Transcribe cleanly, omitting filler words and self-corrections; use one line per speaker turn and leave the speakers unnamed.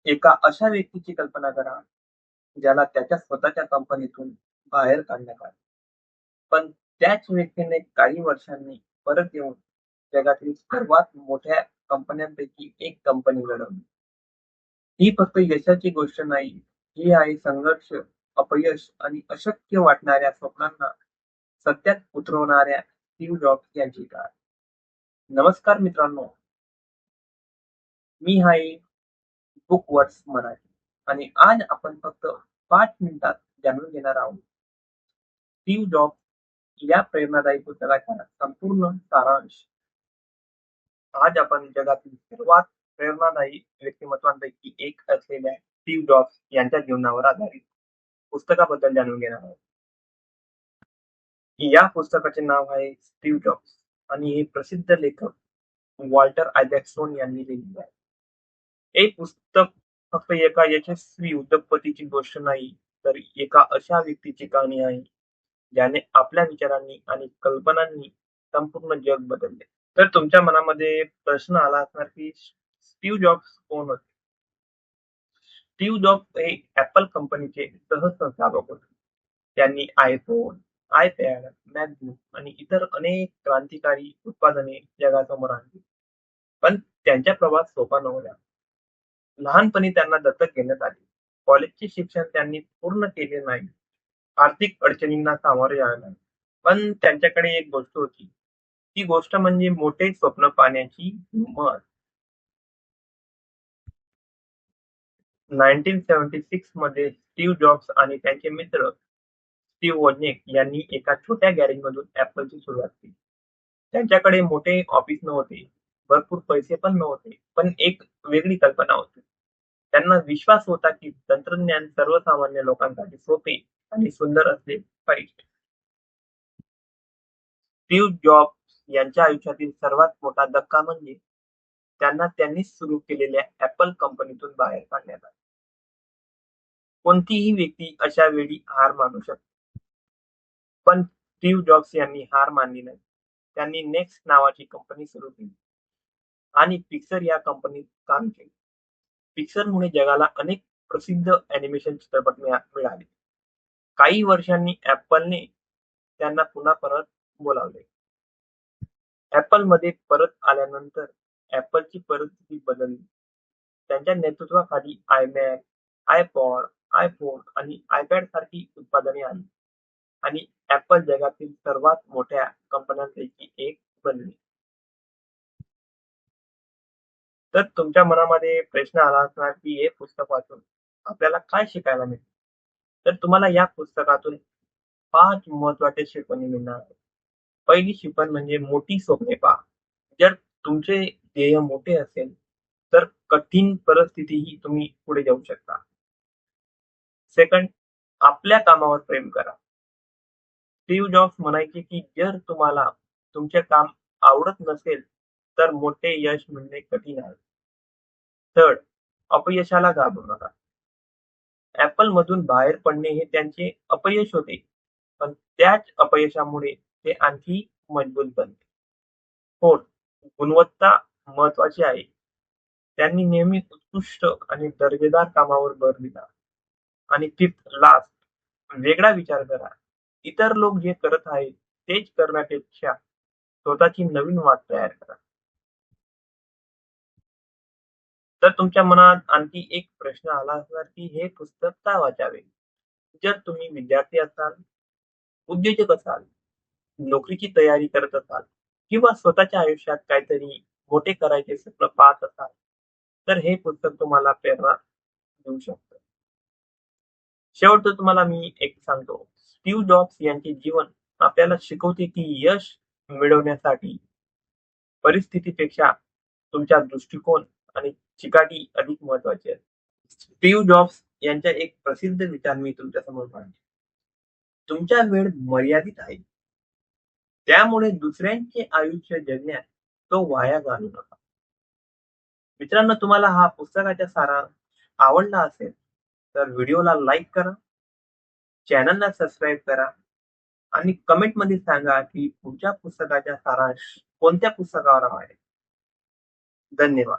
एका अशा व्यक्तीची कल्पना करा, ज्याला त्याच्या स्वतःच्या कंपनीतून बाहेर काढण्यात आले. पण त्याच व्यक्तीने काही वर्षांनी परत येऊन जगातील सर्वात मोठ्या कंपन्यांपैकी एक कंपनी घडवली. ही फक्त यशाची गोष्ट नाही, ही आहे संघर्ष, अपयश आणि अशक्य वाटणाऱ्या स्वप्नांना सत्यात उतरवणाऱ्या स्टीव्ह जॉब्स यांची काळ. नमस्कार मित्रांनो, मी आहे बुकवर्ड्स मराठी आणि आज आपण फक्त 5 मिनिटात जाणून घेणार आहोत स्टीव्ह जॉब्स या प्रेरणादायी पुस्तकाचा संपूर्ण सारांश. आज आपण जगातील सर्वात प्रेरणादायी व्यक्तिमत्वांपैकी एक असलेल्या स्टीव्ह जॉब्स यांच्या जीवनावर आधारित पुस्तकाबद्दल जाणून घेणार आहोत. या पुस्तकाचे नाव आहे स्टीव्ह जॉब्स आणि हे प्रसिद्ध लेखक वॉल्टर आयझॅक्सन यांनी लिहिलेले आहे. हे पुस्तक फक्त एका यशस्वी उद्योगपतीची गोष्ट नाही, तर एका अशा व्यक्तीची कहाणी आहे ज्याने आपल्या विचारांनी आणि कल्पनांनी संपूर्ण जग बदलले. तर तुमच्या मनामध्ये प्रश्न आला असणार की स्टीव्ह जॉब्स कोण होते? स्टीव्ह जॉब्स हे ऍपल कंपनीचे सहसंस्थापक होते. त्यांनी आयफोन, आयपॅड, मॅकबुक आणि इतर अनेक क्रांतिकारी उत्पादने जगासमोर आणली. पण त्यांचा प्रवास सोपा नव्हता. लहानपणी त्यांना दत्तक घेण्यात आले. कॉलेजचे शिक्षण त्यांनी पूर्ण केले नाही. आर्थिक अडचणींना सामोरे जावे लागले. पण त्यांच्याकडे एक गोष्ट होती. ती गोष्ट म्हणजे मोठे स्वप्न पाहण्याची हिंमत. 1976 मध्ये स्टीव्ह जॉब्स आणि त्यांचे मित्र स्टीव्ह वोजनिक यांनी एका छोट्या गॅरेजमधून ऍपलची सुरुवात केली. त्यांच्याकडे मोठे ऑफिस नव्हते, भरपूर पैसे पण नव्हते, पण एक वेगळी कल्पना होती. त्यांना विश्वास होता की तंत्रज्ञान सर्वसामान्य लोकांसाठी सोपे आणि सुंदर असले पाहिजे. स्टीव्ह जॉब्स यांच्या आयुष्यातील सर्वात मोठा धक्का म्हणजे त्यांनीच सुरू केलेल्या ऍपल कंपनीतून बाहेर काढण्यात आले. कोणतीही व्यक्ती अशा वेळी हार मानू शकते, पण स्टीव्ह जॉब्स यांनी हार मानली नाही. त्यांनी नेक्स्ट नावाची कंपनी सुरू केली आणि पिक्सर या कंपनीत काम केले. पिक्सरमुळे जगाला अनेक प्रसिद्ध अॅनिमेशन चित्रपट मिळाले. काही वर्षांनी ऍपलने त्यांना पुन्हा परत बोलावले. ऍपलमध्ये परत आल्यानंतर ऍपलची परिस्थिती बदलली. त्यांच्या नेतृत्वाखाली आयमॅक, आयपॉड, आयफोन आणि आयपॅड सारखी उत्पादने आली आणि ऍपल जगातील सर्वात मोठ्या कंपन्यांपैकी एक बनली. तर तुमच्या मनामध्ये प्रश्न आला असणार की हे पुस्तक वाचून आपल्याला काय शिकायला मिळते? तर तुम्हाला या पुस्तकातून 5 महत्वाच्या शिकवणी मिळणार आहेत. पहिली शिकवण म्हणजे मोठी स्वप्ने पहा. जर तुमचे ध्येय मोठे असेल तर कठीण परिस्थितीही तुम्ही पुढे जाऊ शकता. सेकंड, आपल्या कामावर प्रेम करा. स्टीव्ह जॉब्स म्हणायचे की जर तुम्हाला तुमचे काम आवडत नसेल तर मोठे यश मिळणे कठीण आहे. थर्ड, अपयशाला घाबरू नका. ऍपल मधून बाहेर पडणे हे त्यांचे अपयश होते, पण त्याच अपयशामुळे ते आणखी मजबूत बनले. फोर्थ, गुणवत्ता महत्वाची आहे. त्यांनी नेहमी उत्कृष्ट आणि दर्जेदार कामावर भर दिला. आणि फिफ्थ, लास्ट, वेगळा विचार करा. इतर लोक जे करत आहेत तेच करण्यापेक्षा स्वतःची नवीन वाट तयार करा. तर तुमच्या मनात आणखी एक प्रश्न आला असणार की हे पुस्तक का वाचावे? जर तुम्ही विद्यार्थी असाल, उद्योजक असाल, नोकरीची तयारी करत असाल किंवा स्वतःच्या आयुष्यात काहीतरी मोठे करायचे स्वप्न पाहत असाल, तर हे पुस्तक तुम्हाला प्रेरणा देऊ शकतं. शेवटचं तुम्हाला मी एक सांगतो, स्टीव्ह जॉब्स यांचे जीवन आपल्याला शिकवते की यश मिळवण्यासाठी परिस्थितीपेक्षा तुमचा दृष्टिकोन आणि चिकाटी अधिक महत्वाची आहे. स्टीव्ह जॉब्स यांचा एक प्रसिद्ध विचार मी तुमच्या समोर मांडतो. तुमचा वेळ मर्यादित आहे, त्यामुळे दुसऱ्यांचे आयुष्य जगण्यात तो वाया घालवू नका. मित्रांनो, तुम्हाला हा पुस्तकाचा सारांश आवडला असेल तर व्हिडिओला लाईक करा, चॅनलला सबस्क्राईब करा आणि कमेंटमध्ये सांगा की पुढच्या पुस्तकाचा सारांश कोणत्या पुस्तकावर हवा आहे. धन्यवाद.